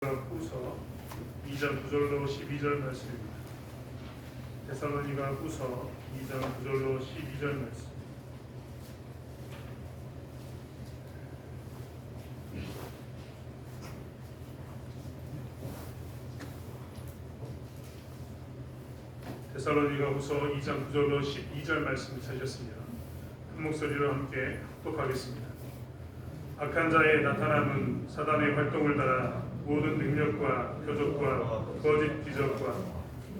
후서 2장 9절로 12절 말씀입니다. 데살로니가 후서 2장 9절로 12절 말씀. 데살로니가 후서 2장 9절로 12절 말씀을 찾으셨으면 큰 목소리로 함께 합독하겠습니다. 악한 자의 나타남은 사단의 활동을 따라 모든 능력과 표적과 거짓 기적과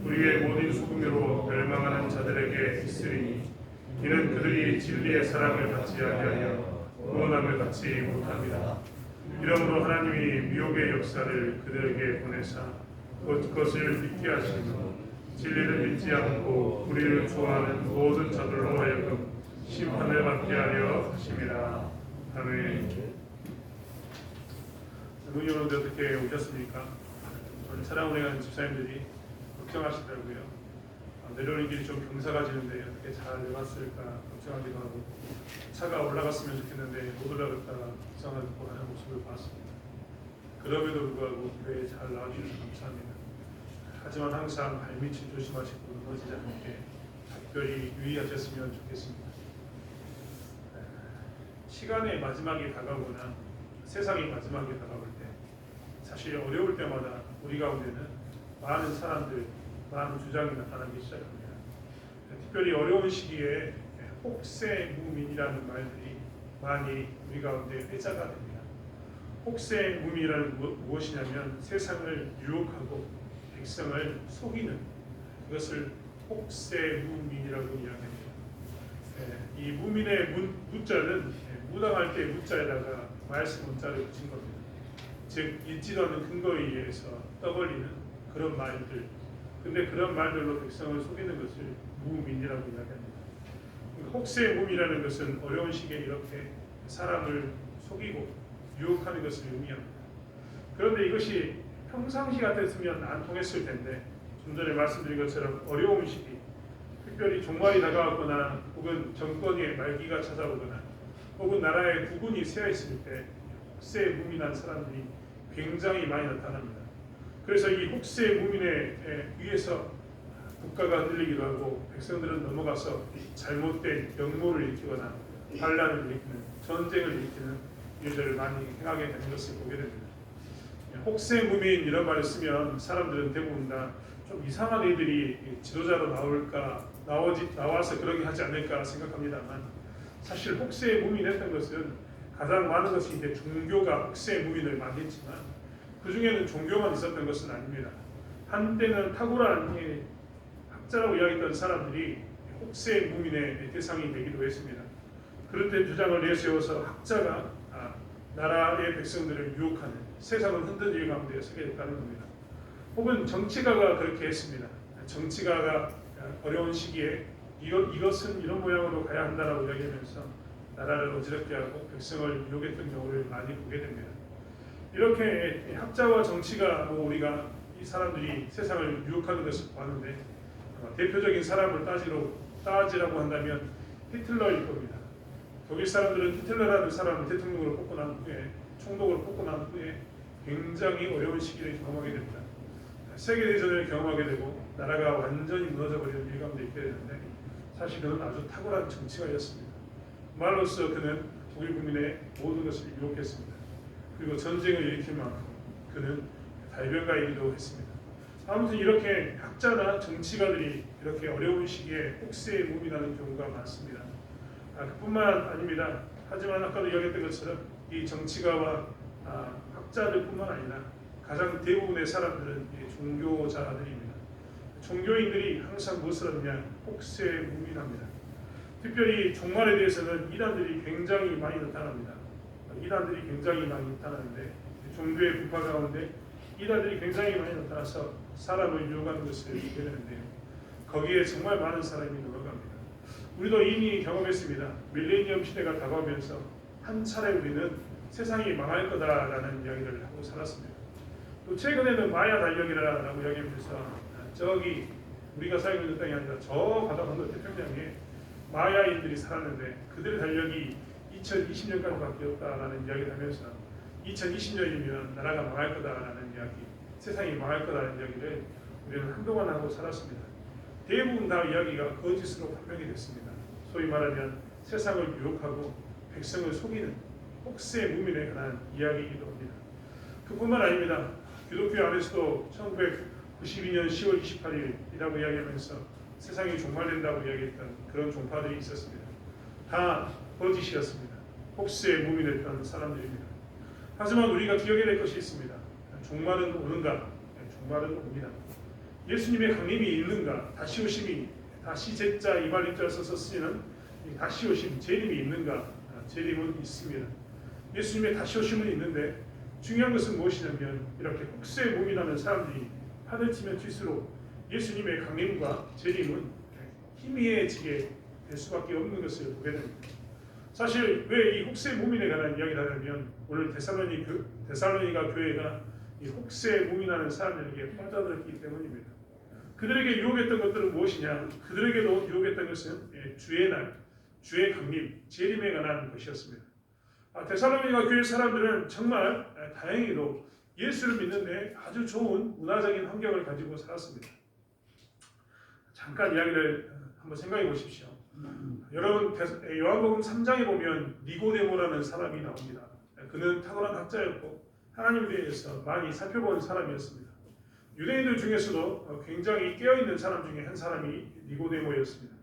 우리의 모든 소금으로 멸망하는 자들에게 있으리니 이는 그들이 진리의 사랑을 받지 아니하여 구원함을 받지 못합니다. 이러므로 하나님이 미혹의 역사를 그들에게 보내사 그것을 믿게 하시고 진리를 믿지 않고 우리를 좋아하는 모든 자들로 하여금 심판을 받게 하려 하심이라. 아멘. 문이 오는데 어떻게 오셨습니까? 오늘 차량 운행하는 집사님들이 걱정하시더라고요. 내려오는 길이 좀 경사가 지는데 어떻게 잘 내려갔을까 걱정하기도 하고, 차가 올라갔으면 좋겠는데 못 올라갔다가 걱정하고 하는 모습을 봤습니다. 그럼에도 불구하고 교회에 잘 나와주셔서 감사합니다. 하지만 항상 발밑을 조심하시고 넘어지지 않게 특별히 유의하셨으면 좋겠습니다. 시간의 마지막이 다가오거나 세상의 마지막이 다가올 때 사실 어려울 때마다 우리 가운데는 많은 사람들, 많은 주장이 나타나기 시작합니다. 특별히 어려운 시기에 혹세무민이라는 말들이 많이 우리 가운데 회자가 됩니다. 혹세무민이라는 무엇이냐면 세상을 유혹하고 백성을 속이는, 그것을 혹세무민이라고 이야기합니다. 이 무민의 무자는 무당할 때 무자에다가 말씀 문자를 붙인 겁니다. 즉 있지도 않는 근거에 의해서 떠벌리는 그런 말들, 근데 그런 말들로 백성을 속이는 것을 무민이라고 이야기합니다. 혹세무민이라는 것은 어려운 시기에 이렇게 사람을 속이고 유혹하는 것을 의미합니다. 그런데 이것이 평상시 같았으면 안 통했을 텐데, 좀 전에 말씀드린 것처럼 어려운 시기, 특별히 종말이 다가왔거나 혹은 정권의 말기가 찾아오거나 혹은 나라의 국군이 세어있을 때 혹세무민한 사람들이 굉장히 많이 나타납니다. 그래서 이 혹세무민에 의해서 국가가 흔들리기도 하고 백성들은 넘어가서 잘못된 역모를 일으키거나 반란을 일으키는, 전쟁을 일으키는 일들을 많이 행하게 되는 것을 보게 됩니다. 혹세무민 이런 말을 쓰면 사람들은 대부분 다 좀 이상한 애들이 지도자로 나와서 그러게 하지 않을까 생각합니다만, 사실 혹세무민했던 것은 가장 많은 것이 이제 종교가 혹세무민을 만들지만 그 중에는 종교만 있었던 것은 아닙니다. 한때는 탁월한 학자라고 이야기했던 사람들이 혹세무민의 대상이 되기도 했습니다. 그럴 때 주장을 내세워서 학자가 나라의 백성들을 유혹하는, 세상을 흔들리는 가운데 서게 됐다는 겁니다. 혹은 정치가가 그렇게 했습니다. 정치가가 어려운 시기에 이것은 이런 모양으로 가야 한다라고 이야기하면서 나라를 어지럽게 하고 백성을 유혹했던 경우를 많이 보게 됩니다. 이렇게 학자와 정치가 우리가 이 사람들이 세상을 유혹하는 것을 봤는데, 대표적인 사람을 따지라고 한다면 히틀러일 겁니다. 독일 사람들은 히틀러라는 사람을 대통령으로 뽑고 난 후에, 총독으로 뽑고 난 후에 굉장히 어려운 시기를 경험하게 됩니다. 세계대전을 경험하게 되고 나라가 완전히 무너져버리는 일감도 있게 되는데, 사실 그는 아주 탁월한 정치가였습니다. 말로써 그는 독일 국민의 모든 것을 유혹했습니다. 그리고 전쟁을 일으킬 만큼 그는 달변가이기도 했습니다. 아무튼 이렇게 학자나 정치가들이 이렇게 어려운 시기에 혹세무민하는 경우가 많습니다. 그뿐만 아닙니다. 하지만 아까도 이야기했던 것처럼 이 정치가와 학자들뿐만 아니라 가장 대부분의 사람들은 종교자들입니다. 종교인들이 항상 무엇을 하느냐? 혹세무민합니다. 특별히 종말에 대해서는 이단들이 굉장히 많이 나타납니다. 이단들이 굉장히 많이 나타나는데, 종교의 분파 가운데 이단들이 굉장히 많이 나타나서 사람을 유혹하는 것을 보게 되는데요. 거기에 정말 많은 사람이 넘어갑니다. 우리도 이미 경험했습니다. 밀레니엄 시대가 다가오면서 한 차례 우리는 세상이 망할 거다라는 이야기를 하고 살았습니다. 또 최근에는 마야 달력이라고 이야기하면서 저기 우리가 살고 있는 땅이 아니라 저 바다 건너 태평양에 마야인들이 살았는데 그들의 달력이 2020년까지 바뀌었다라는 이야기를 하면서 2020년이면 나라가 망할 거다라는 이야기, 세상이 망할 거라는 이야기를 우리는 한동안 하고 살았습니다. 대부분 다 이야기가 거짓으로 판명이 됐습니다. 소위 말하면 세상을 유혹하고 백성을 속이는 혹세 무민에 관한 이야기이기도 합니다. 그뿐만 아닙니다. 기독교 안에서도 1992년 10월 28일이라고 이야기하면서 세상이 종말된다고 이야기했던 그런 종파들이 있었습니다. 다 거짓이었습니다. 혹세 무민했던 사람들입니다. 하지만 우리가 기억해야 될 것이 있습니다. 종말은 오는가? 종말은 옵니다. 예수님의 강림이 있는가? 다시 오심이, 다시 제자 이발인자 써서 쓰이는 다시 오심, 재림이 있는가? 재림은 있습니다. 예수님의 다시 오심은 있는데 중요한 것은 무엇이냐면 이렇게 혹세 무민하는 사람들이 판을 치면 칠수록 예수님의 강림과 재림은 희미해지게 될 수밖에 없는 것을 보게 됩니다. 사실 왜 이 혹세 무민에 관한 이야기를 하냐면 오늘 데살로니가 교회가 이 혹세 무민하는 사람들에게 빠져들었기 때문입니다. 그들에게 유혹했던 것들은 무엇이냐? 그들에게도 유혹했던 것은 주의 날, 주의 강림, 재림에 관한 것이었습니다. 데살로니가 교회 사람들은 정말 다행히도 예수를 믿는데 아주 좋은 문화적인 환경을 가지고 살았습니다. 잠깐 이야기를 한번 생각해 보십시오. 여러분 요한복음 3장에 보면 니고데모라는 사람이 나옵니다. 그는 탁월한 학자였고 하나님에 대해서 많이 살펴본 사람이었습니다. 유대인들 중에서도 굉장히 깨어있는 사람 중에 한 사람이 니고데모였습니다.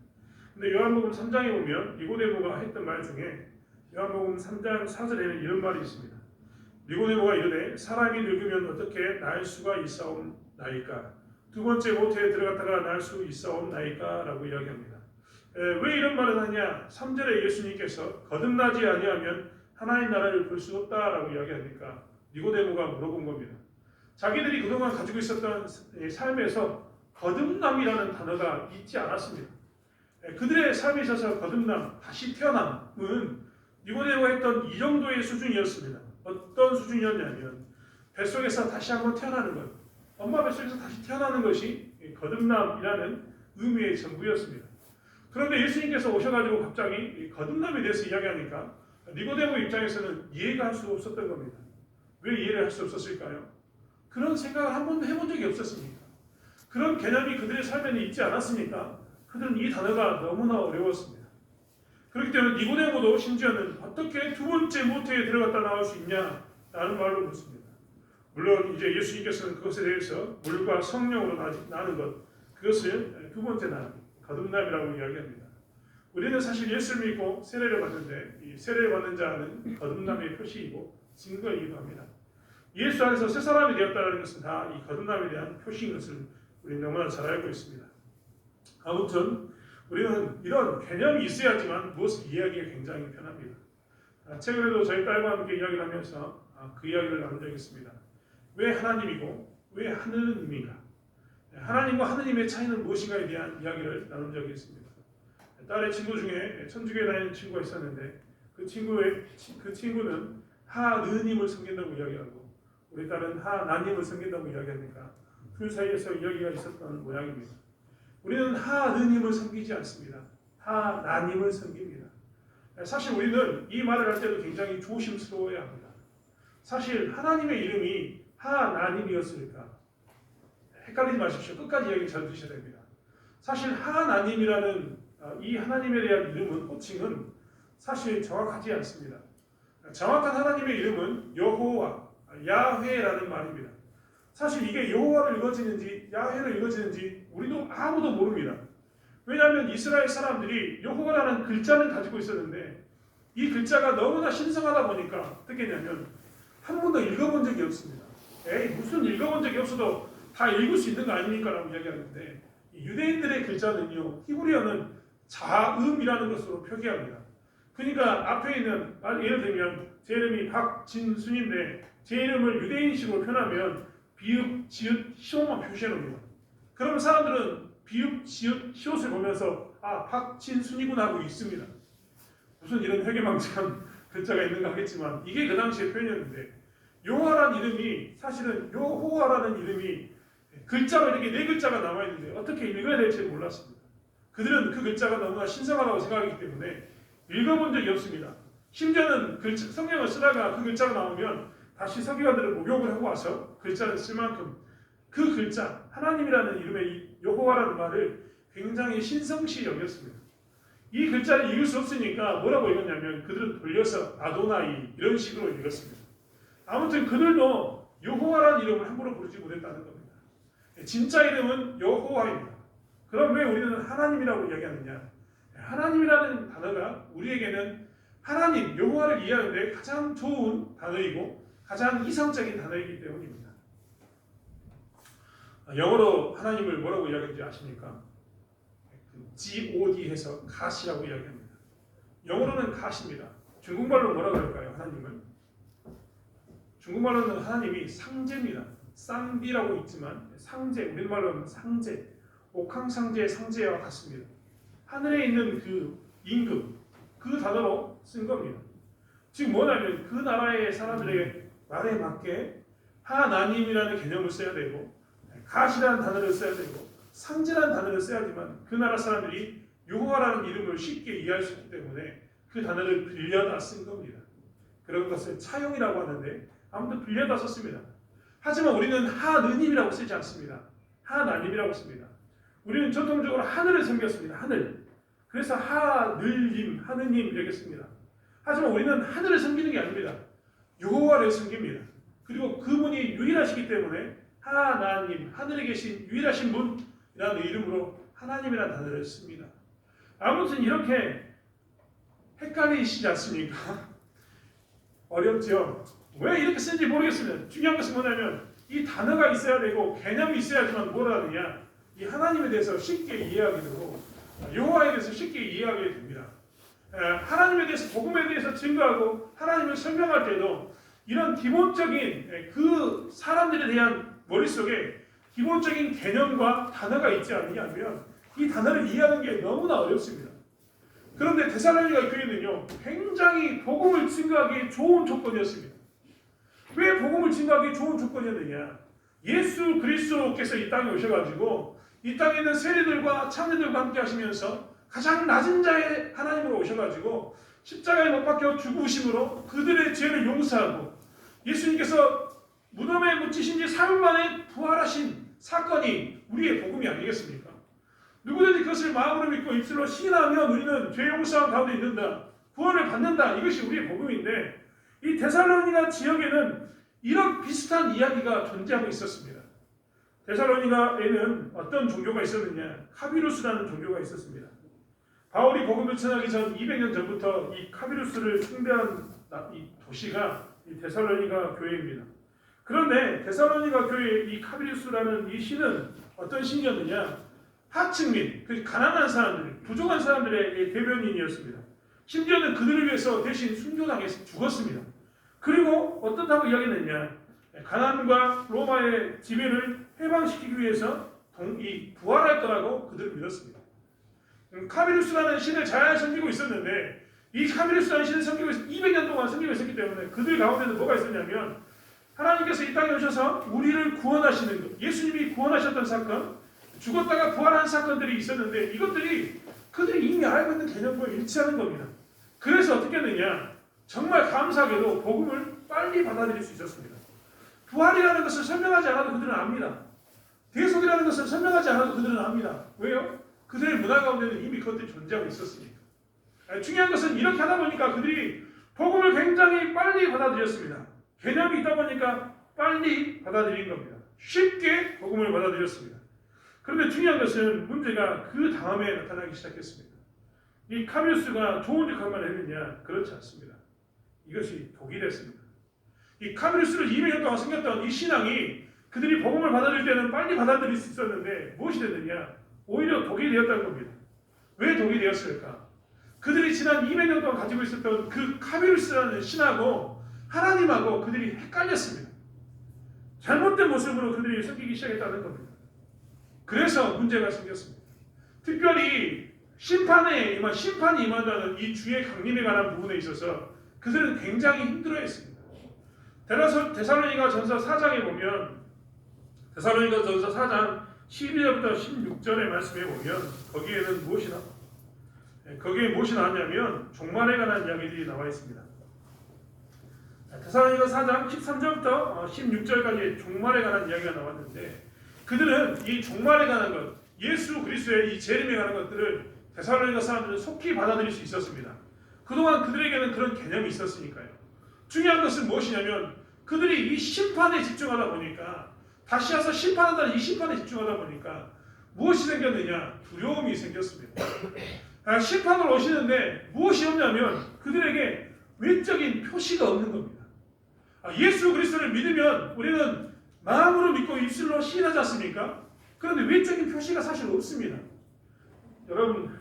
근데 요한복음 3장에 보면 니고데모가 했던 말 중에 요한복음 3장 4절에는 이런 말이 있습니다. 니고데모가 이르되 사람이 늙으면 어떻게 날 수가 있사옵나이까? 두 번째 모태에 들어갔다가 날 수 있사옵나이까? 라고 이야기합니다. 왜 이런 말을 하냐? 3절에 예수님께서 거듭나지 아니하면 하나님 나라를 볼 수 없다라고 이야기하니까 니고데모가 물어본 겁니다. 자기들이 그동안 가지고 있었던 삶에서 거듭남이라는 단어가 있지 않았습니다. 그들의 삶에 있어서 거듭남, 다시 태어남은 니고데모가 했던 이 정도의 수준이었습니다. 어떤 수준이었냐면 뱃속에서 다시 한번 태어나는 것, 엄마 뱃속에서 다시 태어나는 것이 거듭남이라는 의미의 전부였습니다. 그런데 예수님께서 오셔가지고 갑자기 거듭남에 대해서 이야기하니까 니고데모 입장에서는 이해가 할 수 없었던 겁니다. 왜 이해를 할 수 없었을까요? 그런 생각을 한 번도 해본 적이 없었습니다. 그런 개념이 그들의 삶에는 있지 않았습니까? 그들은 이 단어가 너무나 어려웠습니다. 그렇기 때문에 니고데모도 심지어는 어떻게 두 번째 모태에 들어갔다 나올 수 있냐라는 말로 묻습니다. 물론 이제 예수님께서는 그것에 대해서 물과 성령으로 나는 것, 그것을 두 번째 날 거듭남이라고 이야기합니다. 우리는 사실 예수를 믿고 세례를 받는데 이 세례를 받는 자는 거듭남의 표시이고 증거이기도 합니다. 예수 안에서 새 사람이 되었다는 것은 다 이 거듭남에 대한 표시인 것을 우리는 너무나 잘 알고 있습니다. 아무튼 우리는 이런 개념이 있어야지만 무엇을 이해하기가 굉장히 편합니다. 최근에도 저희 딸과 함께 이야기를 하면서 그 이야기를 나눈 적이 있습니다. 왜 하나님이고 왜 하느님인가? 하나님과 하느님의 차이는 무엇인가에 대한 이야기를 나눈 적이 있습니다. 딸의 친구 중에 천주교에 다니는 친구가 있었는데 그 친구는 하느님을 섬긴다고 이야기하고 우리 딸은 하나님을 섬긴다고 이야기하니까 둘 사이에서 이야기가 있었던 모양입니다. 우리는 하느님을 섬기지 않습니다. 하나님을 섬깁니다. 사실 우리는 이 말을 할 때도 굉장히 조심스러워야 합니다. 사실 하나님의 이름이 하나님이었을까? 헷갈리지 마십시오. 끝까지 이야기 잘 들으셔야 됩니다. 사실 하나님이라는 이 하나님에 대한 이름은 호칭은 사실 정확하지 않습니다. 정확한 하나님의 이름은 여호와, 야훼라는 말입니다. 사실 이게 여호와로 읽어지는지 야훼로 읽어지는지 우리도 아무도 모릅니다. 왜냐하면 이스라엘 사람들이 여호와라는 글자는 가지고 있었는데 이 글자가 너무나 신성하다 보니까 어떻게 했냐면 한 번도 읽어본 적이 없습니다. 무슨 읽어본 적이 없어도 다 읽을 수 있는 거 아닙니까? 라고 이야기하는데 유대인들의 글자는요 히브리어는 자음이라는 것으로 표기합니다. 그러니까 앞에 있는 예를 들면 제 이름이 박진순인데 제 이름을 유대인식으로 표현하면 비읍, 지읒, 시옷만 표시해 놓습니다. 그러면 사람들은 비읍, 지읒, 시옷을 보면서 박진순이구나 하고 읽습니다. 무슨 이런 회개망측한 글자가 있는가 하겠지만 이게 그 당시의 표현이었는데 여호와라는 이름이 사실은 여호와라는 이름이 글자가 이렇게 네 글자가 나와 있는데 어떻게 읽어야 될지 몰랐습니다. 그들은 그 글자가 너무나 신성하다고 생각하기 때문에 읽어본 적이 없습니다. 심지어는 성경을 쓰다가 그 글자가 나오면 다시 서기관들을 목욕을 하고 와서 글자를 쓸 만큼 그 글자 하나님이라는 이름의 이 여호와라는 말을 굉장히 신성시 여겼습니다. 이 글자를 읽을 수 없으니까 뭐라고 읽었냐면 그들은 돌려서 아도나이 이런 식으로 읽었습니다. 아무튼 그들도 여호와라는 이름을 함부로 부르지 못했다는 겁니다. 진짜 이름은 여호와입니다. 그럼 왜 우리는 하나님이라고 이야기하느냐? 하나님이라는 단어가 우리에게는 하나님, 여호와를 이해하는데 가장 좋은 단어이고 가장 이상적인 단어이기 때문입니다. 영어로 하나님을 뭐라고 이야기하는지 아십니까? God 해서 갓이라고 이야기합니다. 영어로는 갓입니다. 중국말로 뭐라고 할까요? 하나님은? 중국말로는 하나님이 상제입니다. 쌍비라고 있지만 상제, 우리말로는 상제, 옥황상제의 상제와 같습니다. 하늘에 있는 그 임금, 그 단어로 쓴 겁니다. 즉 뭐냐면 그 나라의 사람들의 말에 맞게 하나님이라는 개념을 써야 되고 갓이라는 단어를 써야 되고 상제라는 단어를 써야지만 그 나라 사람들이 여호와라는 이름을 쉽게 이해할 수 있기 때문에 그 단어를 빌려다 쓴 겁니다. 그런 것을 차용이라고 하는데 아무튼 빌려다 썼습니다. 하지만 우리는 하느님이라고 쓰지 않습니다. 하나님이라고 씁니다. 우리는 전통적으로 하늘을 섬겼습니다. 하늘. 그래서 하늘님, 하느님 이렇게 씁니다. 하지만 우리는 하늘을 섬기는 게 아닙니다. 여호와를 섬깁니다. 그리고 그분이 유일하시기 때문에 하나님, 하늘에 계신 유일하신 분이라는 이름으로 하나님이라는 단어를 씁니다. 아무튼 이렇게 헷갈리시지 않습니까? 어렵죠? 왜 이렇게 쓰는지 모르겠습니다. 중요한 것은 뭐냐면 이 단어가 있어야 되고 개념이 있어야지만 뭐라 하느냐, 이 하나님에 대해서 쉽게 이해하게 되고 여호와에 대해서 쉽게 이해하게 됩니다. 하나님에 대해서 복음에 대해서 증거하고 하나님을 설명할 때도 이런 기본적인 그 사람들에 대한 머릿속에 기본적인 개념과 단어가 있지 않느냐면 이 단어를 이해하는 게 너무나 어렵습니다. 그런데 데살로니가 교회는요 굉장히 복음을 증거하기 좋은 조건이었습니다. 왜 복음을 증거하기 좋은 조건이었느냐? 예수 그리스도께서 이 땅에 오셔가지고 이 땅에 있는 세리들과 창리들과 함께 하시면서 가장 낮은 자의 하나님으로 오셔가지고 십자가에 못 박혀 죽으심으로 그들의 죄를 용서하고 예수님께서 무덤에 묻히신 지 3일 만에 부활하신 사건이 우리의 복음이 아니겠습니까? 누구든지 그것을 마음으로 믿고 입술로 시인하면 우리는 죄 용서한 가운데 있는다. 구원을 받는다. 이것이 우리의 복음인데 이 데살로니가 지역에는 이런 비슷한 이야기가 존재하고 있었습니다. 데살로니가에는 어떤 종교가 있었느냐? 카비루스라는 종교가 있었습니다. 바울이 복음을 전하기 전 200년 전부터 이 카비루스를 숭배한 이 도시가 이 데살로니가 교회입니다. 그런데 데살로니가 교회의 이 카비루스라는 이 신은 어떤 신이었느냐? 하층민, 그 가난한 사람들, 부족한 사람들의 대변인이었습니다. 심지어는 그들을 위해서 대신 순교당해서 죽었습니다. 그리고 어떻다고 이야기했느냐? 가난과 로마의 지배를 해방시키기 위해서 부활할 거라고 그들을 믿었습니다. 카비루스라는 신을 잘 섬기고 있었는데 이 카비루스라는 신을 섬기고 200년 동안 섬기고 있었기 때문에 그들 가운데는 뭐가 있었냐면 하나님께서 이 땅에 오셔서 우리를 구원하시는 것, 예수님이 구원하셨던 사건, 죽었다가 부활한 사건들이 있었는데 이것들이 그들이 이미 알고 있는 개념과 일치하는 겁니다. 그래서 어떻게 했느냐? 정말 감사하게도 복음을 빨리 받아들일 수 있었습니다. 부활이라는 것을 설명하지 않아도 그들은 압니다. 대속이라는 것을 설명하지 않아도 그들은 압니다. 왜요? 그들의 문화 가운데는 이미 그것들이 존재하고 있었으니까. 중요한 것은 이렇게 하다 보니까 그들이 복음을 굉장히 빨리 받아들였습니다. 개념이 있다 보니까 빨리 받아들인 겁니다. 쉽게 복음을 받아들였습니다. 그런데 중요한 것은 문제가 그 다음에 나타나기 시작했습니다. 이 카비루스가 좋은 역할만 했느냐? 그렇지 않습니다. 이것이 독이 됐습니다. 이 카비루스를 200년 동안 섬겼던 이 신앙이 그들이 복음을 받아들일 때는 빨리 받아들일 수 있었는데 무엇이 됐느냐? 오히려 독이 되었다는 겁니다. 왜 독이 되었을까? 그들이 지난 200년 동안 가지고 있었던 그 카비루스라는 신하고 하나님하고 그들이 헷갈렸습니다. 잘못된 모습으로 그들이 섬기기 시작했다는 겁니다. 그래서 문제가 생겼습니다. 특별히 심판이 임한다는 이 주의 강림에 관한 부분에 있어서 그들은 굉장히 힘들어했습니다. 데살로니가 전서 4장에 보면 데살로니가 전서 4장 12절부터 16절의 말씀에 보면 거기에는 거기에 무엇이 나왔냐면 종말에 관한 이야기들이 나와 있습니다. 데살로니가 4장 13절부터 16절까지 종말에 관한 이야기가 나왔는데 그들은 이 종말에 관한 것, 예수 그리스도의 이 재림에 관한 것들을 데살로니가 사람들은 속히 받아들일 수 있었습니다. 그동안 그들에게는 그런 개념이 있었으니까요. 중요한 것은 무엇이냐면 그들이 이 심판에 집중하다 보니까 다시 와서 심판한다는 이 심판에 집중하다 보니까 무엇이 생겼느냐? 두려움이 생겼습니다. 심판을 오시는데 무엇이 없냐면 그들에게 외적인 표시가 없는 겁니다. 예수 그리스도를 믿으면 우리는 마음으로 믿고 입술로 시인하지 않습니까? 그런데 외적인 표시가 사실 없습니다. 여러분,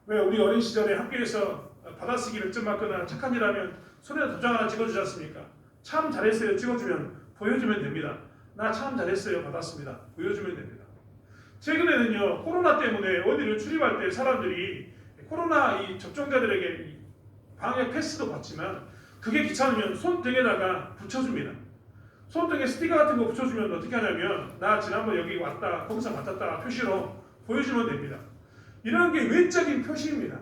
왜 우리 어린 시절에 학교에서 받아쓰기 100점 맞거나 착한 일 하면 손에 도장 하나 찍어주지 않습니까? 참 잘했어요 찍어주면 보여주면 됩니다. 나 참 잘했어요 받았습니다. 보여주면 됩니다. 최근에는요, 코로나 때문에 어디를 출입할 때 사람들이 코로나 이 접종자들에게 방역 패스도 받지만 그게 귀찮으면 손등에다가 붙여줍니다. 손등에 스티커 같은 거 붙여주면 어떻게 하냐면 나 지난번 여기 왔다 검사 받았다 표시로 보여주면 됩니다. 이런 게 외적인 표시입니다.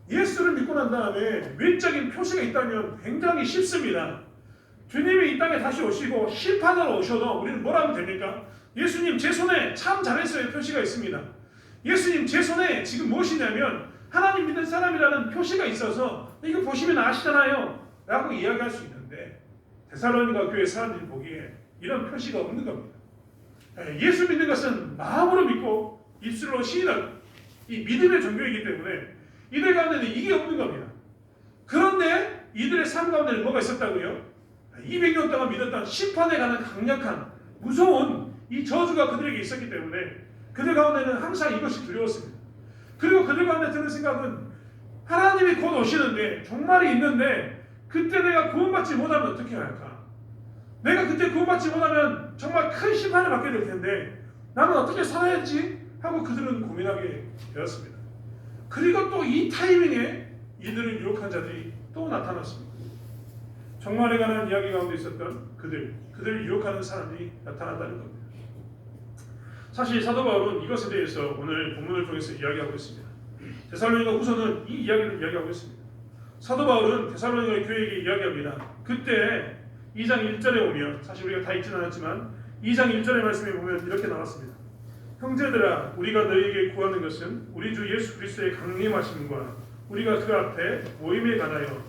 예수를 믿고 난 다음에 외적인 표시가 있다면 굉장히 쉽습니다. 주님이 이 땅에 다시 오시고 심판하러 오셔도 우리는 뭐라 하면 됩니까? 예수님 제 손에 참 잘했어요 표시가 있습니다. 예수님 제 손에 지금 무엇이냐면 하나님 믿는 사람이라는 표시가 있어서 이거 보시면 아시잖아요 라고 이야기할 수 있는데 데살로니가 교회 사람들이 보기에 이런 표시가 없는 겁니다. 예수 믿는 것은 마음으로 믿고 입술로 시인하는 이 믿음의 종교이기 때문에 이들 가운데는 이게 없는 겁니다. 그런데 이들의 삶 가운데는 뭐가 있었다고요? 200년 동안 믿었던 심판에 관한 강력한 무서운 이 저주가 그들에게 있었기 때문에 그들 가운데는 항상 이것이 두려웠습니다. 그리고 그들 가운데 드는 생각은 하나님이 곧 오시는데 종말이 있는데 그때 내가 구원받지 못하면 어떻게 할까? 내가 그때 구원받지 못하면 정말 큰 심판을 받게 될 텐데 나는 어떻게 살아야지? 하고 그들은 고민하게 되었습니다. 그리고 또 이 타이밍에 이들을 유혹한 자들이 또 나타났습니다. 종말에 관한 이야기 가운데 있었던 그들을 유혹하는 사람들이 나타났다는 겁니다. 사실 사도 바울은 이것에 대해서 오늘 본문을 통해서 이야기하고 있습니다. 데살로니가 후서는 이 이야기를 이야기하고 있습니다. 사도 바울은 데살로니가 교회에게 이야기합니다. 그때 2장 1절에 오면 사실 우리가 다 읽지는 않았지만 2장 1절의 말씀에 보면 이렇게 나왔습니다. 형제들아 우리가 너희에게 구하는 것은 우리 주 예수 그리스도의 강림하심과 우리가 그 앞에 모임에 관하여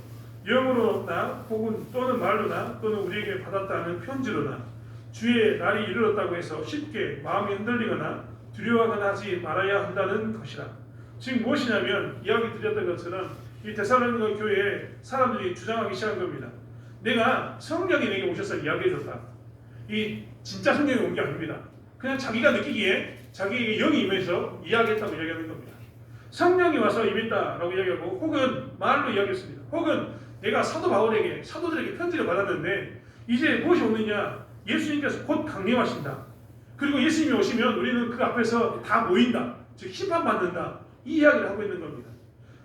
영으로나 혹은 또는 말로나 또는 우리에게 받았다 하는 편지로나 주의 날이 이르렀다고 해서 쉽게 마음이 흔들리거나 두려워하거나 하지 말아야 한다는 것이라. 지금 무엇이냐면 이야기 드렸던 것처럼 이 데살로니가 교회에 사람들이 주장하기 시작한 겁니다. 내가 성령이 내게 오셔서 이야기해줬다. 이 진짜 성령이 온 게 아닙니다. 그냥 자기가 느끼기에 자기에게 영이 임해서 이야기했다고 이야기하는 겁니다. 성령이 와서 임했다라고 이야기하고 혹은 말로 이야기했습니다. 혹은 내가 사도 바울에게 사도들에게 편지를 받았는데 이제 무엇이 오느냐? 예수님께서 곧 강림하신다. 그리고 예수님이 오시면 우리는 그 앞에서 다 모인다. 즉 심판받는다. 이 이야기를 하고 있는 겁니다.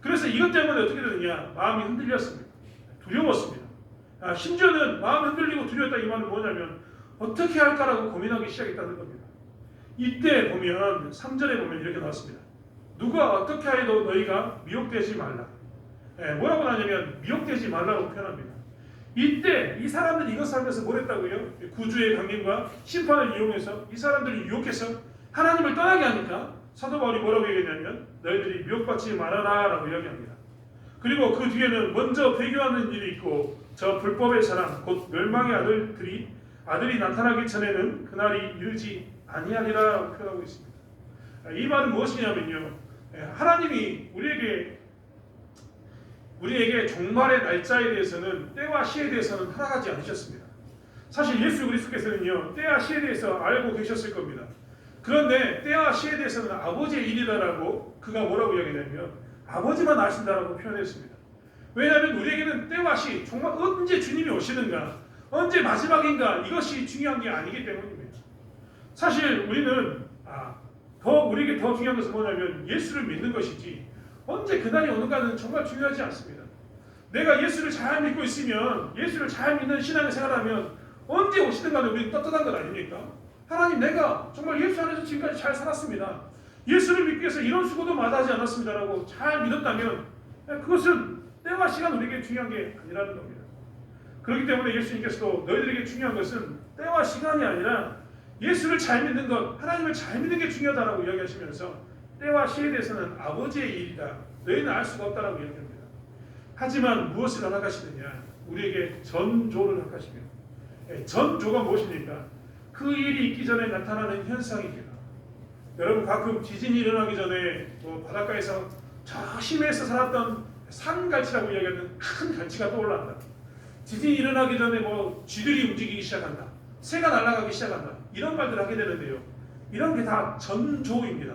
그래서 이것 때문에 어떻게 되느냐? 마음이 흔들렸습니다. 두려웠습니다. 심지어는 마음이 흔들리고 두려웠다. 이 말은 뭐냐면 어떻게 할까라고 고민하기 시작했다는 겁니다. 이때 보면 3절에 보면 이렇게 나왔습니다. 누가 어떻게 하여도 너희가 미혹되지 말라. 뭐라고 하냐면 미혹되지 말라고 표현합니다. 이때 이 사람들이 이것을 하면서 뭘 했다고요? 구주의 강림과 심판을 이용해서 이 사람들이 유혹해서 하나님을 떠나게 하니까 사도 바울이 뭐라고 얘기했냐면 너희들이 미혹받지 말아라 라고 이야기합니다. 그리고 그 뒤에는 먼저 배교하는 일이 있고 저 불법의 사람 곧 멸망의 아들이 나타나기 전에는 그날이 이르지 아니하리라 라고 표현하고 있습니다. 이 말은 무엇이냐면요, 하나님이 우리에게 종말의 날짜에 대해서는 때와 시에 대해서는 허락하지 않으셨습니다. 사실 예수 그리스도께서는요 때와 시에 대해서 알고 계셨을 겁니다. 그런데 때와 시에 대해서는 아버지의 일이다라고 그가 뭐라고 이야기하냐면 아버지만 아신다라고 표현했습니다. 왜냐하면 우리에게는 때와 시 정말 언제 주님이 오시는가 언제 마지막인가 이것이 중요한 게 아니기 때문입니다. 사실 우리는 우리에게 더 중요한 것은 뭐냐면 예수를 믿는 것이지 언제 그날이 오는가는 정말 중요하지 않습니다. 내가 예수를 잘 믿고 있으면 예수를 잘 믿는 신앙을 생활하면 언제 오시든간에 우리는 떳떳한 것 아닙니까? 하나님 내가 정말 예수 안에서 지금까지 잘 살았습니다. 예수를 믿기 위해서 이런 수고도 마다하지 않았습니다라고 잘 믿었다면 그것은 때와 시간 우리에게 중요한 게 아니라는 겁니다. 그렇기 때문에 예수님께서도 너희들에게 중요한 것은 때와 시간이 아니라 예수를 잘 믿는 것, 하나님을 잘 믿는 게 중요하다라고 이야기하시면서 때와 시에 대해서는 아버지의 일이다. 너희는 알 수가 없다라고 이야기합니다. 하지만 무엇을 허락하시느냐? 우리에게 전조를 허락하시며, 전조가 무엇입니까? 그 일이 있기 전에 나타나는 현상입니다. 여러분 가끔 지진이 일어나기 전에 바닷가에서 저 심해에서 살았던 산갈치라고 이야기하는 큰 갈치가 떠올란다. 지진이 일어나기 전에 쥐들이 움직이기 시작한다. 새가 날아가기 시작한다. 이런 말들을 하게 되는데요. 이런 게 다 전조입니다.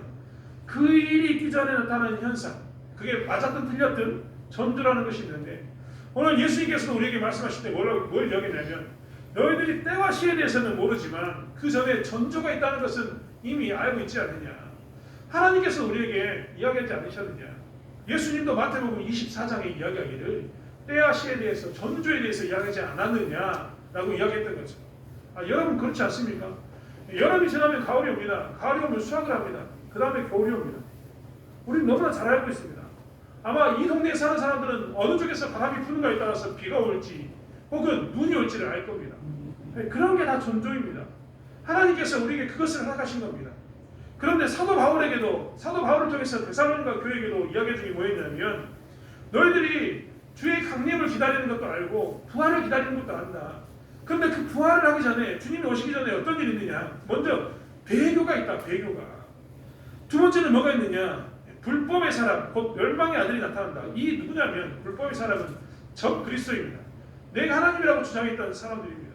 그 일이 있기 전에 나타나는 현상. 그게 맞았든 틀렸든 전조라는 것이 있는데 오늘 예수님께서도 우리에게 말씀하실 때 뭘 이야기냐면 너희들이 때와 시에 대해서는 모르지만 그 전에 전조가 있다는 것은 이미 알고 있지 않느냐. 하나님께서 우리에게 이야기하지 않으셨느냐. 예수님도 마태복음 24장에 이야기하기를 때와 시에 대해서 전조에 대해서 이야기하지 않았느냐라고 이야기했던 거죠. 여러분 그렇지 않습니까? 여름이 지나면 가을이 옵니다. 가을이 오면 수확을 합니다. 그 다음에 겨울이 옵니다. 우리는 너무나 잘 알고 있습니다. 아마 이 동네에 사는 사람들은 어느 쪽에서 바람이 부는가에 따라서 비가 올지 혹은 눈이 올지를 알 겁니다. 그런 게 다 전조입니다. 하나님께서 우리에게 그것을 허락하신 겁니다. 그런데 사도 바울을 통해서 데살로니가 교회에게도 이야기 중에 뭐였냐면 너희들이 주의 강림을 기다리는 것도 알고 부활을 기다리는 것도 안다. 그런데 그 부활을 하기 전에 주님이 오시기 전에 어떤 일이 있느냐. 먼저 배교가 있다. 배교가. 두 번째는 뭐가 있느냐. 불법의 사람 곧 멸망의 아들이 나타난다. 이 누구냐면 불법의 사람은 적 그리스도입니다. 내가 하나님이라고 주장했던 사람들입니다.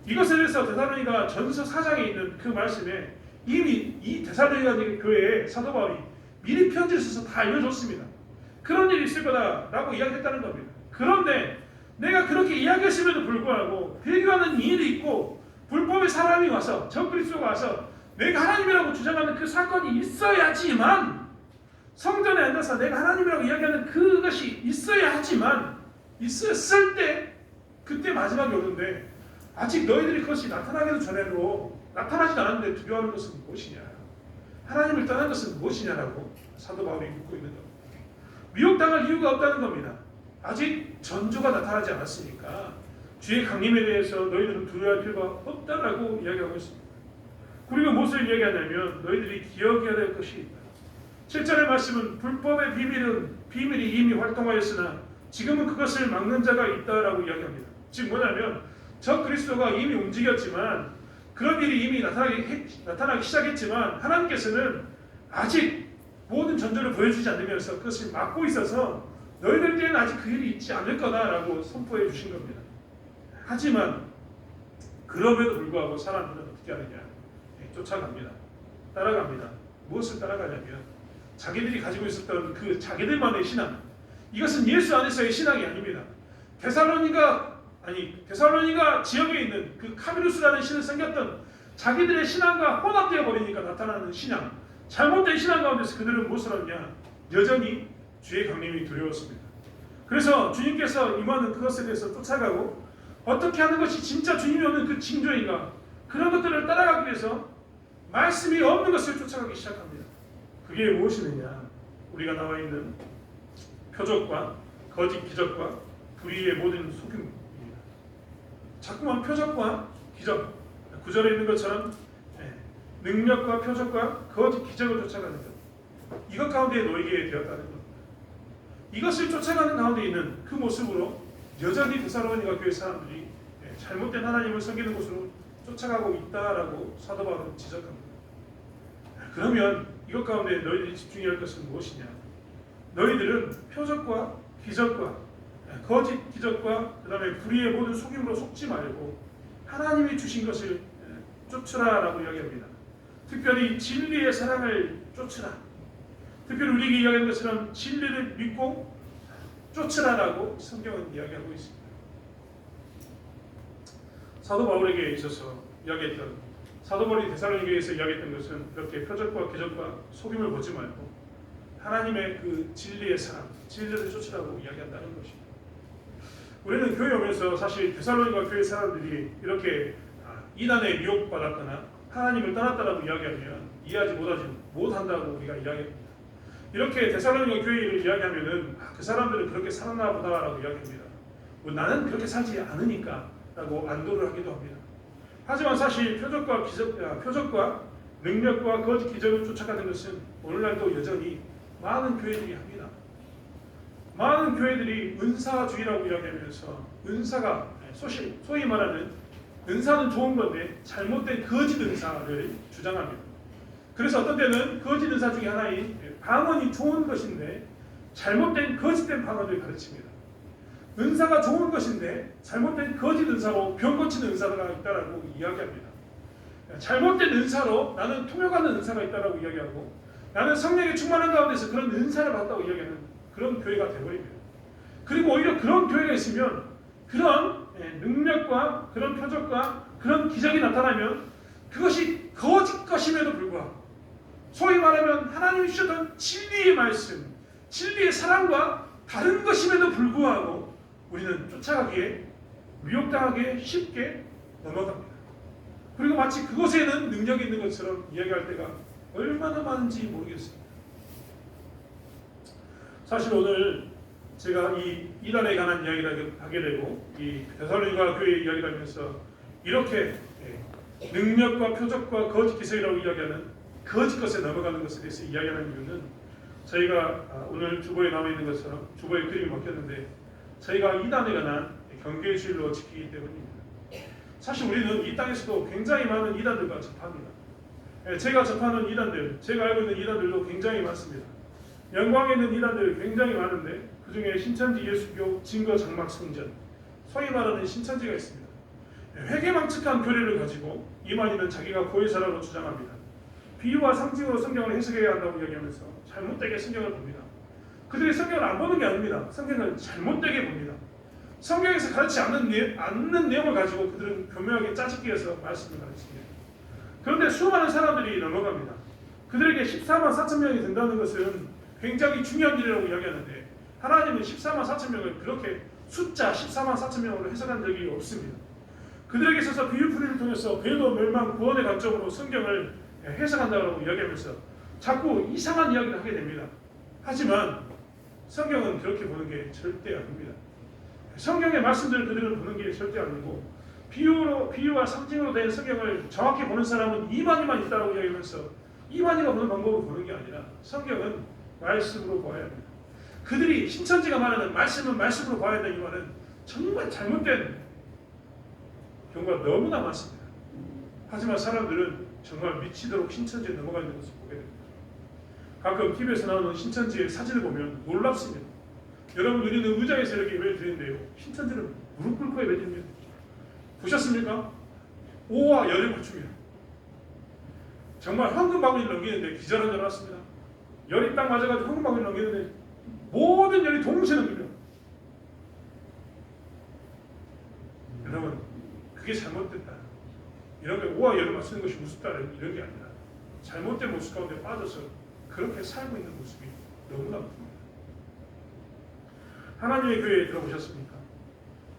이것에 대해서 데살로니가 전서 4장에 있는 그 말씀에 이미 이 데살로니가 교회에 사도 바울이 미리 편지를 써서 다 알려줬습니다. 그런 일이 있을 거다라고 이야기했다는 겁니다. 그런데 내가 그렇게 이야기했음에도 불구하고 배교하는 일이 있고 불법의 사람이 와서 적 그리스도가 와서 내가 하나님이라고 주장하는 그 사건이 있어야지만 성전에 앉아서 내가 하나님이라고 이야기하는 그것이 있어야 하지만 있었을 때 그때 마지막이 오는데 아직 너희들이 그것이 나타나기도 전에도 나타나지 않았는데 두려워하는 것은 무엇이냐. 하나님을 떠난 것은 무엇이냐라고 사도 바울이 묻고 있는 겁니다. 미혹당할 이유가 없다는 겁니다. 아직 전조가 나타나지 않았으니까 주의 강림에 대해서 너희들은 두려워할 필요가 없다라고 이야기하고 있습니다. 그리고 무엇을 이야기하냐면 너희들이 기억해야 될 것이 있다. 7절의 말씀은 불법의 비밀이 이미 활동하였으나 지금은 그것을 막는 자가 있다라고 이야기합니다. 즉 뭐냐면 적 그리스도가 이미 움직였지만 그런 일이 이미 나타나기 시작했지만 하나님께서는 아직 모든 전조를 보여주지 않으면서 그것을 막고 있어서 너희들께는 아직 그 일이 있지 않을 거다라고 선포해 주신 겁니다. 하지만 그럼에도 불구하고 사람들은 어떻게 하느냐. 쫓아갑니다. 따라갑니다. 무엇을 따라가냐면 자기들이 가지고 있었던 그 자기들만의 신앙. 이것은 예수 안에서의 신앙이 아닙니다. 데살로니가 지역에 있는 그 카미루스라는 신을 섬겼던 자기들의 신앙과 혼합되어 버리니까 나타나는 신앙. 잘못된 신앙 가운데서 그들은 무엇을 하느냐. 여전히 주의 강림이 두려웠습니다. 그래서 주님께서 임하는 그것에 대해서 쫓아가고 어떻게 하는 것이 진짜 주님이 오는 그 징조인가. 그런 것들을 따라가기 위해서 말씀이 없는 것을 쫓아가기 시작합니다. 그게 무엇이느냐. 우리가 나와 있는 표적과 거짓 기적과 불의의 모든 속임입니다. 자꾸만 표적과 기적, 구절에 있는 것처럼 능력과 표적과 거짓 기적을 쫓아가는 것. 이것 가운데 놓이게 되었다는 것. 이것을 쫓아가는 가운데 있는 그 모습으로 여전히 데살로니가 교회 사람들이 잘못된 하나님을 섬기는 곳으로 쫓아가고 있다라고 사도 바울은 지적합니다. 그러면 이것 가운데 너희들이 집중해야 할 것은 무엇이냐? 너희들은 표적과 기적과 거짓 기적과 그 다음에 불의의 모든 속임으로 속지 말고 하나님이 주신 것을 쫓으라라고 이야기합니다. 특별히 진리의 사랑을 쫓으라. 특별히 우리에게 이야기하는 것처럼 진리를 믿고 쫓으라라고 성경은 이야기하고 있습니다. 사도 바울에게 있어서 이야기했던 사도 바울이 데살로니가에서 이야기했던 것은 이렇게 표적과 기적과 속임을 보지 말고 하나님의 그 진리의 사랑, 진리를 쫓으라고 이야기한다는 것입니다. 우리는 교회 오면서 사실 데살로니가 교회 사람들이 이렇게 이단에 미혹받았거나 하나님을 떠났다라고 이야기하면 이해하지 못한다고 우리가 이야기합니다. 이렇게 데살로니가 교회를 이야기하면은 그 사람들은 그렇게 살았나 보다라고 이야기합니다. 뭐 나는 그렇게 살지 않으니까 라고 안도를 하기도 합니다. 하지만 사실 표적과 능력과 거짓 기적을 쫓아가는 것은 오늘날도 여전히 많은 교회들이 합니다. 많은 교회들이 은사주의라고 이야기하면서 은사가 소위 말하는 은사는 좋은 건데 잘못된 거짓 은사를 주장합니다. 그래서 어떤 때는 거짓 은사 중에 하나인 방언이 좋은 것인데 잘못된 거짓된 방언을 가르칩니다. 은사가 좋은 것인데 잘못된 거짓 은사로 병 고치는 은사가 있다라고 이야기합니다. 잘못된 은사로 나는 통역하는 은사가 있다라고 이야기하고 나는 성령의 충만한 가운데서 그런 은사를 받았다고 이야기하는 그런 교회가 되어버립니다. 그리고 오히려 그런 교회가 있으면 그런 능력과 그런 표적과 그런 기적이 나타나면 그것이 거짓 것임에도 불구하고 소위 말하면 하나님이 주셨던 진리의 말씀, 진리의 사랑과 다른 것임에도 불구하고 우리는 쫓아가기에 미혹당하기에 쉽게 넘어갑니다. 그리고 마치 그곳에는 능력이 있는 것처럼 이야기할 때가 얼마나 많은지 모르겠습니다. 사실 오늘 제가 이 이단에 관한 이야기를 하게 되고 이 데살로니가 교회 이야기를 하면서 이렇게 능력과 표적과 거짓 기적이라고 이야기하는 거짓 것에 넘어가는 것에 대해서 이야기하는 이유는 저희가 오늘 주보에 나와 있는 것처럼 주보에 그림이 바뀌었는데 저희가 이단에 관한 경계의 주일로 지키기 때문입니다. 사실 우리는 이 땅에서도 굉장히 많은 이단들과 접합니다. 제가 접하는 이단들, 제가 알고 있는 이단들도 굉장히 많습니다. 영광에 있는 이단들 굉장히 많은데 그 중에 신천지 예수교 증거 장막 성전, 소위 말하는 신천지가 있습니다. 회개망측한 교리를 가지고 이만희는 자기가 고해사라고 주장합니다. 비유와 상징으로 성경을 해석해야 한다고 이야기하면서 잘못되게 성경을 봅니다. 그들이 성경을 안 보는 게 아닙니다. 성경을 잘못되게 봅니다. 성경에서 가르치지 않는 내용을 가지고 그들은 교묘하게 짜집기 해서 말씀을 가르칩니다. 그런데 수많은 사람들이 넘어갑니다. 그들에게 14만 4천 명이 된다는 것은 굉장히 중요한 일이라고 이야기하는데 하나님은 14만 4천 명을 그렇게 숫자 14만 4천 명으로 해석한 적이 없습니다. 그들에게 있어서 비유풀이를 통해서 궤도 멸망 구원의 관점으로 성경을 해석한다고 이야기하면서 자꾸 이상한 이야기를 하게 됩니다. 하지만 성경은 그렇게 보는 게 절대 아닙니다. 성경의 말씀들을 그들은 보는 게 절대 아니고 비유와 상징으로 된 성경을 정확히 보는 사람은 이만희만 있다고 이야기하면서 이만희가 보는 방법을 보는 게 아니라 성경은 말씀으로 봐야 합니다. 그들이 신천지가 말하는 말씀은 말씀으로 봐야 한다는 이 말은 정말 잘못된 경우가 너무나 많습니다. 하지만 사람들은 정말 미치도록 신천지에 넘어가는 것을 보게 됩니다. 가끔 TV에서 나오는 신천지의 사진을 보면 놀랍습니다. 여러분 우리는 의자에서 이렇게 예배를 드리는데요. 신천지는 무릎 꿇고 예배 드립니다. 보셨습니까? 오와 열을 맞춥니다. 정말 황금바구니를 넘기는데 기절한 줄 알았습니다. 열이 딱 맞아가지고 황금바구니를 넘기는데 모든 열이 동시에 넘깁니다. 여러분 그게 잘못됐다. 이런 게 오와 열을 맞추는 것이 우습다 이런 게 아니라 잘못된 모습 가운데 빠져서 그렇게 살고 있는 모습이 너무나 큽니다. 하나님의 교회에 들어보셨습니까?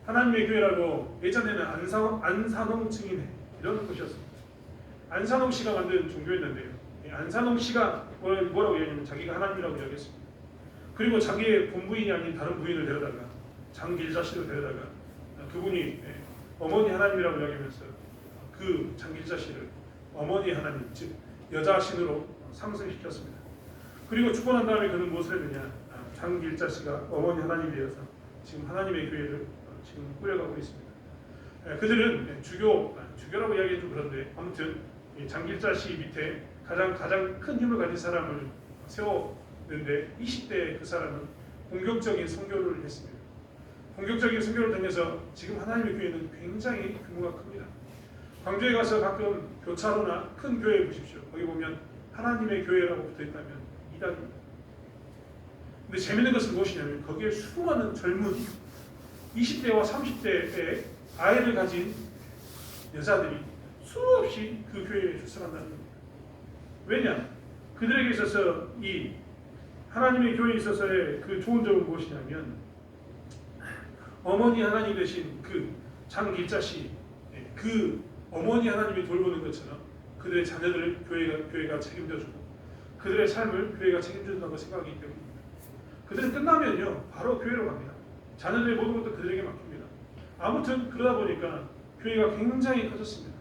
하나님의 교회라고 예전에는 안산홍 증인회 이런 곳이었습니다. 안산홍 씨가 만든 종교였는데요. 안산홍 씨가 뭐라고 이야기하냐면 자기가 하나님이라고 이야기했습니다. 그리고 자기의 본부인이 아닌 다른 부인을 데려다가 장길자 씨를 데려다가 그분이 어머니 하나님이라고 이야기하면서 그 장길자 씨를 어머니 하나님 즉 여자 신으로 상승시켰습니다. 그리고 죽고 난 다음에 그는 무엇을 했느냐? 장길자 씨가 어머니 하나님이 되어서 지금 하나님의 교회를 지금 꾸려가고 있습니다. 그들은 주교라고 이야기는 좀 그런데 아무튼 장길자 씨 밑에 가장 큰 힘을 가진 사람을 세웠는데 20대 그 사람은 공격적인 선교를 했습니다. 공격적인 선교를 통해서 지금 하나님의 교회는 굉장히 규모가 큽니다. 광주에 가서 가끔 교차로나 큰 교회 보십시오. 거기 보면 하나님의 교회라고 붙어있다면 이단입니다. 근데 재밌는 것은 무엇이냐면 거기에 수많은 젊은 20대와 30대의 아이를 가진 여자들이 수없이 그 교회에 출석한다는 겁니다. 왜냐? 그들에게 있어서 이 하나님의 교회에 있어서의 그 좋은 점은 무엇이냐면 어머니 하나님 되신 그 장길자 씨, 그 어머니 하나님이 돌보는 것처럼 그들의 자녀들을 교회가 책임져주고 그들의 삶을 교회가 책임져준다고 생각하기 때문입니다. 그들은 끝나면요 바로 교회로 갑니다. 자녀들의 모든 것도 그들에게 맡깁니다. 아무튼 그러다 보니까 교회가 굉장히 커졌습니다.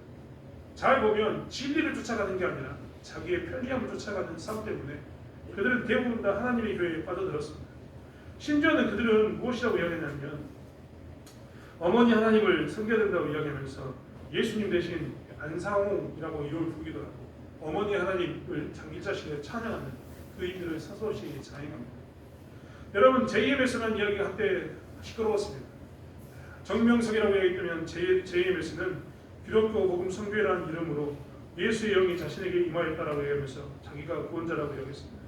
잘 보면 진리를 쫓아가는 게 아니라 자기의 편리함을 쫓아가는 삶 때문에 그들은 대부분 다 하나님의 교회에 빠져들었습니다. 심지어는 그들은 무엇이라고 이야기했냐면 어머니 하나님을 섬겨야 된다고 이야기하면서 예수님 대신 안상홍이라고 이름을 부르기도 하고 어머니 하나님을 자기 자신을 찬양하는 그 일들을 사소시 자행합니다. 여러분 JMS라는 이야기가 한때 시끄러웠습니다. 정명석이라고 이야기했다면 JMS는 기독교 복음 선교회라는 이름으로 예수의 영이 자신에게 임하였다라고 얘기하면서 자기가 구원자라고 이야기했습니다.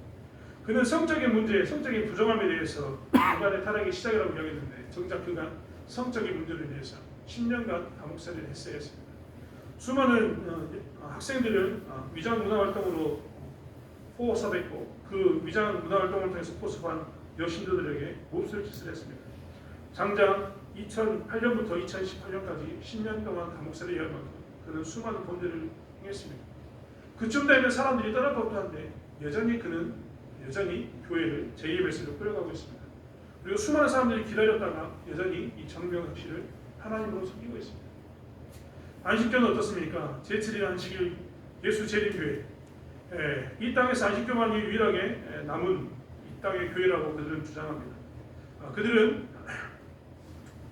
그는 성적인 문제, 성적인 부정함에 대해서 인간의 타락의 시작이라고 이야기했는데 정작 그가 성적인 문제를 위해서 10년간 감옥살이를 했어야 했습니다. 수많은 학생들을 위장 문화 활동으로 포섭했고 그 위장 문화 활동을 통해서 포섭한 여신도들에게 몹쓸 짓을 했습니다. 장장 2008년부터 2018년까지 10년 동안 감옥살이를 할 만큼 그는 수많은 범죄를 행했습니다. 그쯤 되면 사람들이 떠날 법도 한데 그는 여전히 교회를 JMS로 끌어가고 있습니다. 그리고 수많은 사람들이 기다렸다가 여전히 이 정명석 씨를 하나님으로 섬기고 있습니다. 안식교는 어떻습니까? 제7일 안식일 예수 재림교회, 이 땅에서 안식교만이 유일하게 남은 이 땅의 교회라고 그들은 주장합니다. 그들은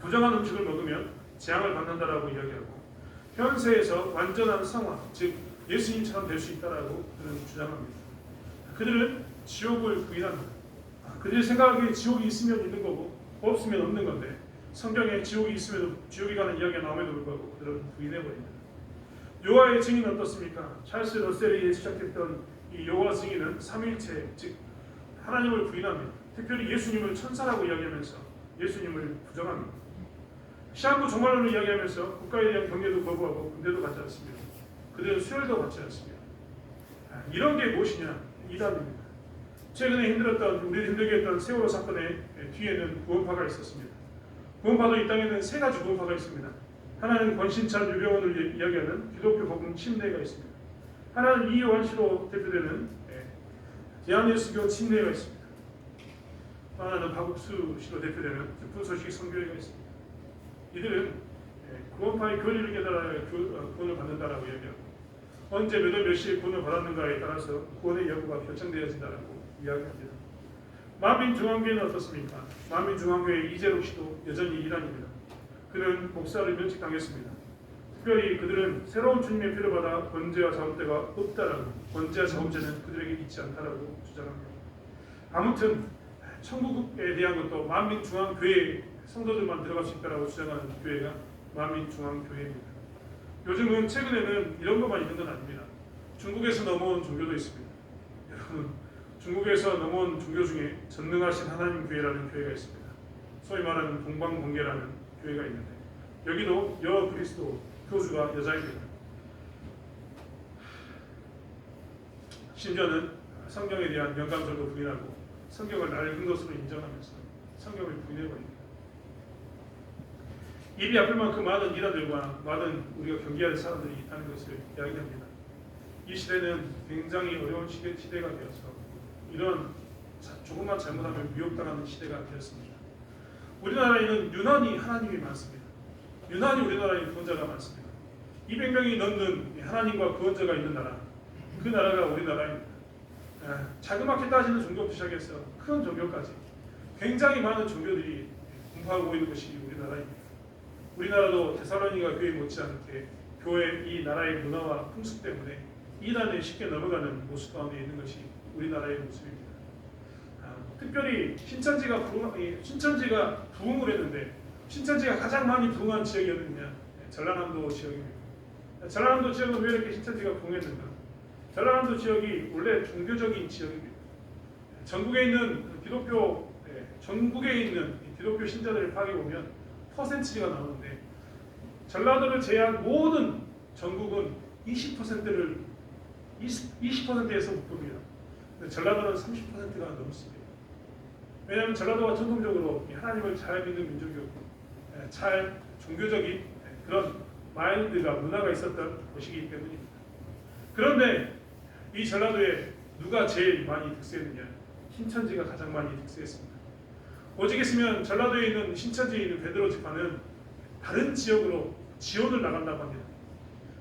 부정한 음식을 먹으면 재앙을 받는다라고 이야기하고 현세에서 완전한 성화, 즉 예수님처럼 될 수 있다라고 그들은 주장합니다. 그들은 지옥을 부인합니다. 그들이 생각하기에 지옥이 있으면 있는 거고 없으면 없는 건데 성경에 지옥이 있음에도 지옥이 가는 이야기가 나옴에도 불구하고 그들은 부인해버립니다. 여호와의 증인은 어떻습니까? 찰스 러셀에 의해 시작했던 이 여호와 증인은 삼위일체, 즉 하나님을 부인합니다. 특별히 예수님을 천사라고 이야기하면서 예수님을 부정합니다. 시한부 종말론을 이야기하면서 국가에 대한 경계도 거부하고 군대도 갖지 않습니다. 그들은 수혈도 받지 않습니다. 이런 게 무엇이냐? 이단입니다. 최근에 우리를 힘들게 했던 세월호 사건의 뒤에는 구원파가 있었습니다. 구원파도 이 땅에는 세 가지 구원파가 있습니다. 하나는 권신찬 유병원을 이야기하는 기독교 복음 침례가 있습니다. 하나는 이요한 씨로 대표되는 대한예수교 침례가 있습니다. 하나는 박욱수 씨로 대표되는 기쁜 소식 선교회가 있습니다. 이들은 구원파의 교리를 깨달아야 구원을 받는다라고 이야기하고 언제 몇 월 몇 시에 구원을 받았는가에 따라서 구원의 여부가 결정되어진다라고 이야기합니다. 만민중앙교회는 어떻습니까? 만민중앙교회 이재록 씨도 여전히 이단입니다. 그는 목사를 면직당했습니다. 특별히 그들은 새로운 주님의 피를 받아 번제와 자원죄가 없다라고, 번제와 자원죄는 그들에게 있지 않다라고 주장합니다. 아무튼 천국에 대한 것도 만민중앙교회 성도들만 들어갈 수 있다라고 주장하는 교회가 만민중앙교회입니다. 요즘은 최근에는 이런 것만 있는 건 아닙니다. 중국에서 넘어온 종교도 있습니다. 여러분, 중국에서 넘어온 종교 중에 전능하신 하나님 교회라는 교회가 있습니다. 소위 말하는 동방번개라는 교회가 있는데 여기도 여 그리스도 교주가 여자입니다. 심지어는 성경에 대한 영감절도 부인하고 성경을 낡은 것으로 인정하면서 성경을 부인해버립니다. 입이 아플 만큼 많은 이단들과 많은 우리가 경계할 사람들이 있다는 것을 이야기합니다. 이 시대는 굉장히 어려운 시대가 되어서 이런 조금만 잘못하면 미혹당하는 시대가 되었습니다. 우리나라에는 유난히 하나님이 많습니다. 유난히 우리나라에 구원자가 많습니다. 200명이 넘는 하나님과 구원자가 있는 나라, 그 나라가 우리나라입니다. 자그맣게 따지는 종교부터 시작해서 큰 종교까지 굉장히 많은 종교들이 분포하고 있는 것이 우리나라입니다. 우리나라도 데살로니가 교회 못지않게 교회 이 나라의 문화와 풍습 때문에 이단에 쉽게 넘어가는 모습 가운데 있는 것이 우리나라의 모습입니다. 특별히 신천지가 부흥을 했는데 신천지가 가장 많이 부흥한 지역이 어디냐? 전라남도 지역입니다. 전라남도 지역은 왜 이렇게 신천지가 부흥했는가? 전라남도 지역이 원래 종교적인 지역입니다. 전국에 있는 기독교 신자들을 파악해 보면 퍼센티지가 나오는데 전라도를 제외한 모든 전국은 20%에서 묶습니다. 전라도는 30%가 넘습니다. 왜냐하면 전라도가 전통적으로 하나님을 잘 믿는 민족이었고 잘 종교적인 그런 마인드가 문화가 있었던 곳이기 때문입니다. 그런데 이 전라도에 누가 제일 많이 득세했느냐? 신천지가 가장 많이 득세했습니다. 오직했으면 전라도에 있는 신천지에 있는 베드로 집화는 다른 지역으로 지원을 나간다고 합니다.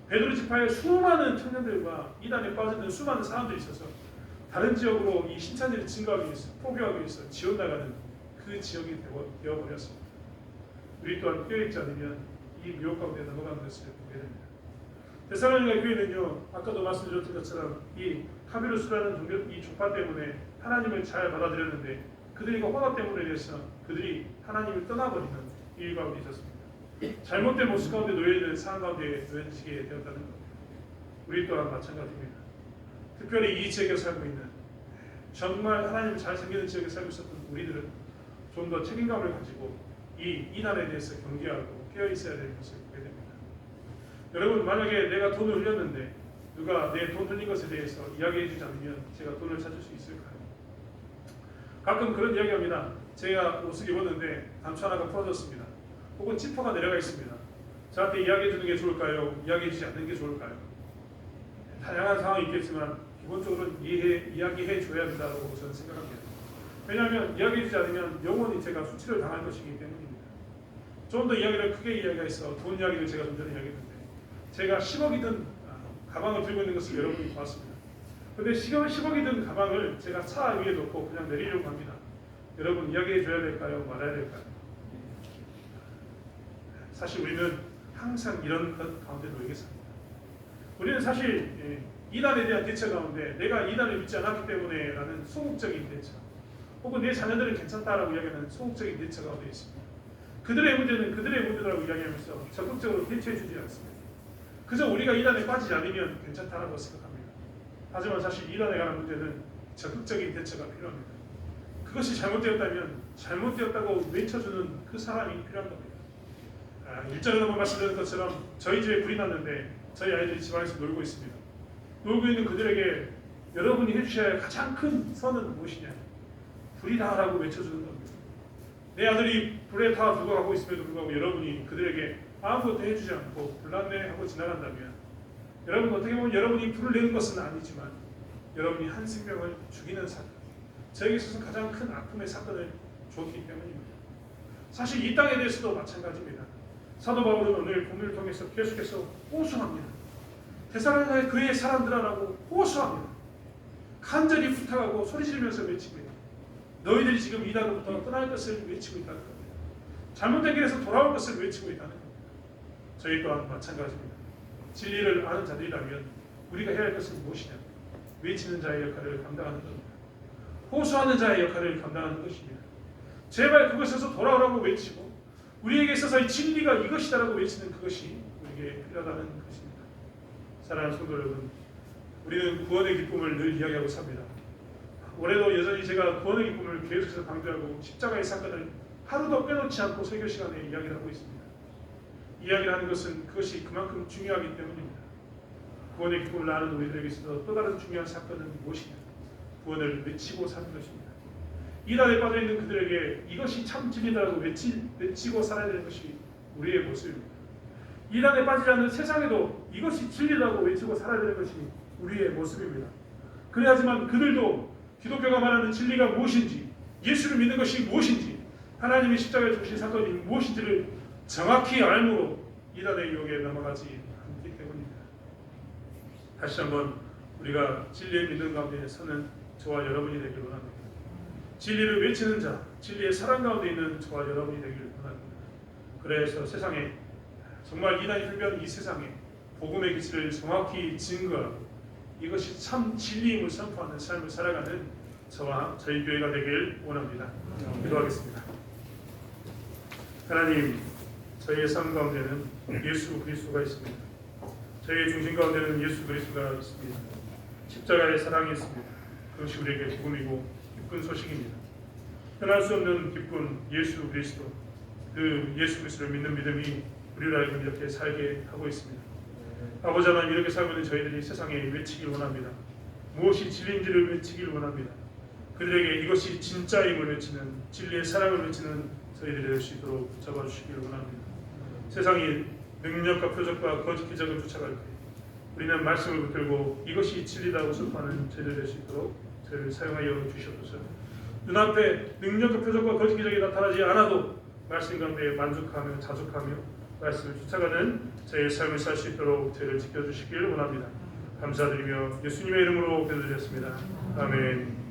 베드로 지파에 수많은 청년들과 이단에 빠져든 수많은 사람들이 있어서 다른 지역으로 이 신천지를 증거하기 위해서 포교하기 위해서 지원 나가는 그 지역이 되어버렸습니다. 우리 또한 깨어있지 않으면 이 미혹 가운데 넘어가는 것을 보게 됩니다. 데살로니가 교회는요, 아까도 말씀드렸던 것처럼 이 카비루스라는 이 족파 때문에 하나님을 잘 받아들였는데 그들이 혼합 때문에 인해서 그들이 하나님을 떠나버리는 일 가운데 있었습니다. 잘못된 모습 가운데 놓여있는 상황 가운데 놓여지게 되었다는 겁니다. 우리 또한 마찬가지입니다. 특별히 이 지역에 살고 있는 정말 하나님을 잘 섬기는 지역에 살고 있었던 우리들은 좀 더 책임감을 가지고 이 이단에 대해서 경계하고 깨어있어야 될 것을 보게 됩니다. 여러분, 만약에 내가 돈을 흘렸는데 누가 내 돈 흘린 것에 대해서 이야기해 주지 않으면 제가 돈을 찾을 수 있을까요? 가끔 그런 이야기합니다. 제가 옷을 입었는데 단추 하나가 풀어졌습니다. 혹은 지퍼가 내려가 있습니다. 저한테 이야기해 주는 게 좋을까요? 이야기해 주지 않는 게 좋을까요? 다양한 상황이 있겠지만 기본적으로 이야기해 줘야 된다고 저는 생각합니다. 왜냐하면 이야기해 주지 않으면 영원히 제가 수치를 당할 것이기 때문입니다. 좀 더 이야기를 크게 이야기해서 돈 이야기를 제가 좀 전에 이야기했는데 제가 10억이 든 가방을 들고 있는 것을 여러분이 보았습니다. 그런데 10억이 든 가방을 제가 차 위에 놓고 그냥 내리려고 합니다. 여러분, 이야기해 줘야 될까요? 말아야 될까요? 사실 우리는 항상 이런 것 가운데 놓이게 삽니다. 우리는 사실 이단에 대한 대처 가운데 내가 이단을 믿지 않았기 때문에 라는 소극적인 대처, 혹은 내 자녀들은 괜찮다라고 이야기하는 소극적인 대처 가운데 있습니다. 그들의 문제는 그들의 문제라고 이야기하면서 적극적으로 대처해 주지 않습니다. 그저 우리가 이단에 빠지지 않으면 괜찮다라고 생각합니다. 하지만 사실 이단에 관한 문제는 적극적인 대처가 필요합니다. 그것이 잘못되었다면 잘못되었다고 외쳐주는 그 사람이 필요한 겁니다. 일전에 한번 말씀드린 것처럼 저희 집에 불이 났는데 저희 아이들이 집안에서 놀고 있습니다. 놀고 있는 그들에게 여러분이 해주셔야 할 가장 큰 선은 무엇이냐? 불이다라고 외쳐주는 겁니다. 내 아들이 불에 다 죽어가고 있음에도 불구하고 여러분이 그들에게 아무것도 해주지 않고 불났네 하고 지나간다면 여러분, 어떻게 보면 여러분이 불을 내는 것은 아니지만 여러분이 한 생명을 죽이는 사건, 저에게 있어서 가장 큰 아픔의 사건을 줬기 때문입니다. 사실 이 땅에 대해서도 마찬가지입니다. 사도 바울은 오늘 본문을 통해서 계속해서 호소합니다. 데살로니가의 그의 사람들아라고 호소합니다. 간절히 부탁하고 소리 지르면서 외칩니다. 너희들이 지금 이단으로부터 떠날 것을 외치고 있다는 겁니다. 잘못된 길에서 돌아올 것을 외치고 있다는 겁니다. 저희 또한 마찬가지입니다. 진리를 아는 자들이라면 우리가 해야 할 것은 무엇이냐? 외치는 자의 역할을 감당하는 겁니다. 호소하는 자의 역할을 감당하는 것입니다. 제발 그것에서 돌아오라고 외치고 우리에게 있어서 진리가 이것이다라고 외치는 그것이 우리에게 필요하다는 것입니다. 사랑하는 성도 여러분, 우리는 구원의 기쁨을 늘 이야기하고 삽니다. 올해도 여전히 제가 구원의 기쁨을 계속해서 강조하고 십자가의 사건을 하루도 빼놓지 않고 설교 시간에 이야기를 하고 있습니다. 이야기를 하는 것은 그것이 그만큼 중요하기 때문입니다. 구원의 기쁨을 아는 우리들에게 있어서 또 다른 중요한 사건은 무엇이냐? 구원을 외치고 사는 것입니다. 이단에 빠져있는 그들에게 이것이 참 진리다라고 외치고 살아야 되는 것이 우리의 모습입니다. 이단에 빠지지 않는 세상에도 이것이 진리라고 외치고 살아야 되는 것이 우리의 모습입니다. 그래야지만 그들도 기독교가 말하는 진리가 무엇인지, 예수를 믿는 것이 무엇인지, 하나님의 십자가에 주신 사건이 무엇인지를 정확히 알므로 이단의 유혹에 넘어가지 않기 때문입니다. 다시 한번 우리가 진리의 믿음 가운데 서는 저와 여러분이 되길 원합니다. 진리를 외치는 자, 진리의 사랑 가운데 있는 저와 여러분이 되길 원합니다. 그래서 세상에 정말 이단이 불변 이 세상에 복음의 기치를 정확히 증거하고 이것이 참 진리임을 선포하는 삶을 살아가는 저와 저희 교회가 되길 원합니다. 기도하겠습니다. 하나님, 저희의 삶 가운데는 예수 그리스도가 있습니다. 저희의 중심 가운데는 예수 그리스도가 있습니다. 십자가의 사랑이 있습니다. 그것이 우리에게 복음이고 기쁜 소식입니다. 변할 수 없는 기쁜 예수 그리스도, 그 예수 그리스도를 믿는 믿음이 우리를 이렇게 살게 하고 있습니다. 아버지 하나님, 이렇게 살고 있는 저희들이 세상에 외치길 원합니다. 무엇이 진리인지를 외치길 원합니다. 그들에게 이것이 진짜임을 외치는, 진리의 사랑을 외치는 저희들이 될 수 있도록 붙잡아주시길 원합니다. 세상이 능력과 표적과 거짓 기적을 쫓아갈 때 우리는 말씀을 붙들고 이것이 진리다고 선포하는 저희들 될 수 있도록 저희를 사용하여 주시옵소서. 눈앞에 능력과 표적과 거짓 기적이 나타나지 않아도 말씀 가운데 만족하며 자족하며 말씀을 쫓아가는 저희의 삶을 살 수 있도록 저희를 지켜주시길 원합니다. 감사드리며 예수님의 이름으로 기도드렸습니다. 아멘.